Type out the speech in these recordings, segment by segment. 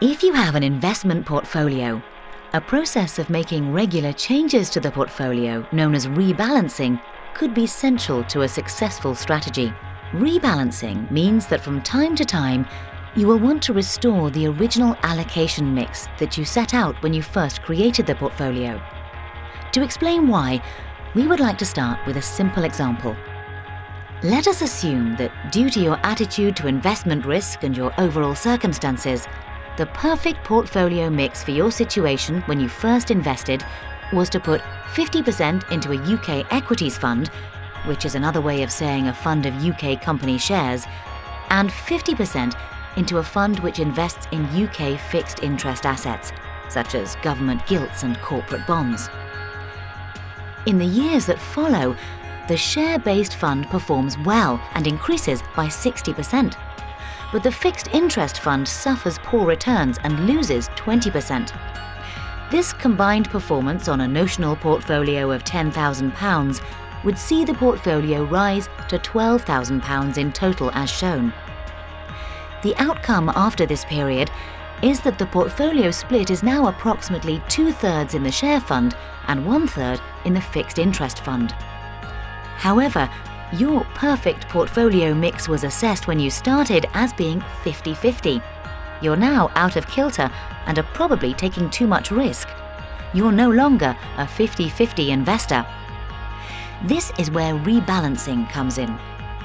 If you have an investment portfolio, a process of making regular changes to the portfolio, known as rebalancing, could be central to a successful strategy. Rebalancing means that from time to time, you will want to restore the original allocation mix that you set out when you first created the portfolio. To explain why, we would like to start with a simple example. Let us assume that due to your attitude to investment risk and your overall circumstances, the perfect portfolio mix for your situation when you first invested was to put 50% into a UK equities fund, which is another way of saying a fund of UK company shares, and 50% into a fund which invests in UK fixed interest assets, such as government gilts and corporate bonds. In the years that follow, the share-based fund performs well and increases by 60%. But the fixed interest fund suffers poor returns and loses 20%. This combined performance on a notional portfolio of £10,000 would see the portfolio rise to £12,000 in total as shown. The outcome after this period is that the portfolio split is now approximately 2/3 in the share fund and 1/3 in the fixed interest fund. However, your perfect portfolio mix was assessed when you started as being 50-50. You're now out of kilter and are probably taking too much risk. You're no longer a 50-50 investor. This is where rebalancing comes in,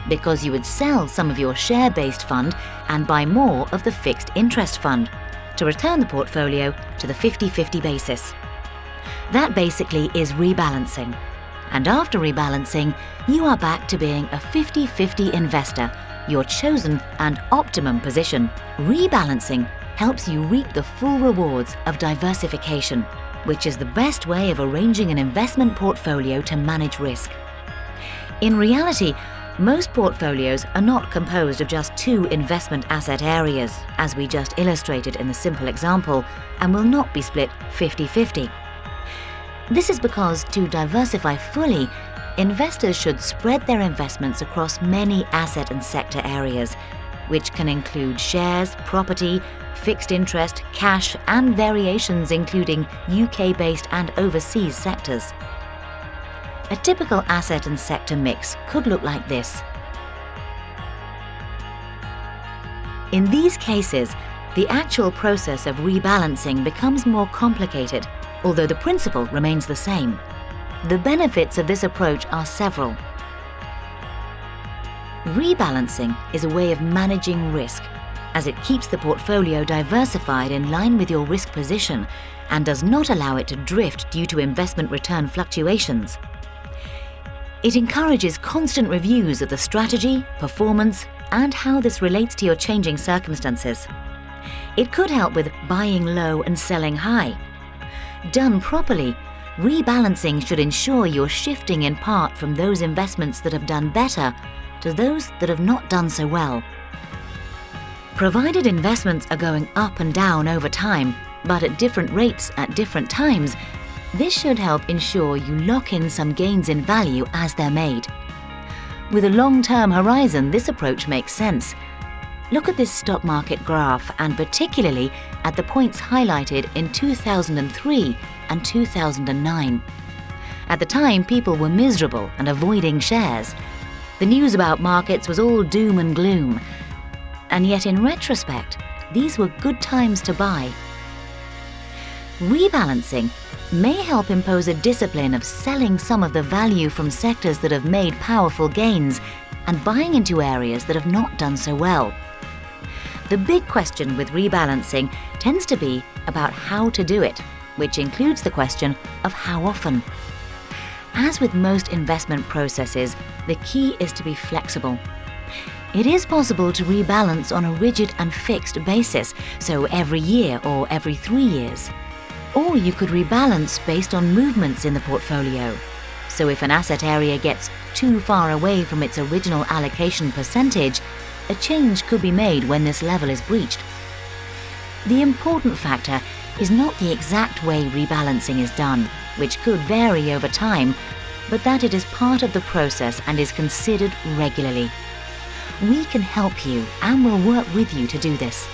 because you would sell some of your share-based fund and buy more of the fixed interest fund to return the portfolio to the 50-50 basis. That basically is rebalancing. And after rebalancing, you are back to being a 50-50 investor, your chosen and optimum position. Rebalancing helps you reap the full rewards of diversification, which is the best way of arranging an investment portfolio to manage risk. In reality, most portfolios are not composed of just two investment asset areas, as we just illustrated in the simple example, and will not be split 50-50. This is because to diversify fully, investors should spread their investments across many asset and sector areas, which can include shares, property, fixed interest, cash, and variations including UK-based and overseas sectors. A typical asset and sector mix could look like this. In these cases, the actual process of rebalancing becomes more complicated, although the principle remains the same. The benefits of this approach are several. Rebalancing is a way of managing risk, as it keeps the portfolio diversified in line with your risk position and does not allow it to drift due to investment return fluctuations. It encourages constant reviews of the strategy, performance, and how this relates to your changing circumstances. It could help with buying low and selling high. Done properly, rebalancing should ensure you're shifting in part from those investments that have done better to those that have not done so well. Provided investments are going up and down over time, but at different rates at different times, this should help ensure you lock in some gains in value as they're made. With a long-term horizon, this approach makes sense. Look at this stock market graph, and particularly at the points highlighted in 2003 and 2009. At the time, people were miserable and avoiding shares. The news about markets was all doom and gloom. And yet in retrospect, these were good times to buy. Rebalancing may help impose a discipline of selling some of the value from sectors that have made powerful gains and buying into areas that have not done so well. The big question with rebalancing tends to be about how to do it, which includes the question of how often. As with most investment processes, the key is to be flexible. It is possible to rebalance on a rigid and fixed basis, so every year or every 3 years. Or you could rebalance based on movements in the portfolio. So if an asset area gets too far away from its original allocation percentage, a change could be made when this level is breached. The important factor is not the exact way rebalancing is done, which could vary over time, but that it is part of the process and is considered regularly. We can help you and will work with you to do this.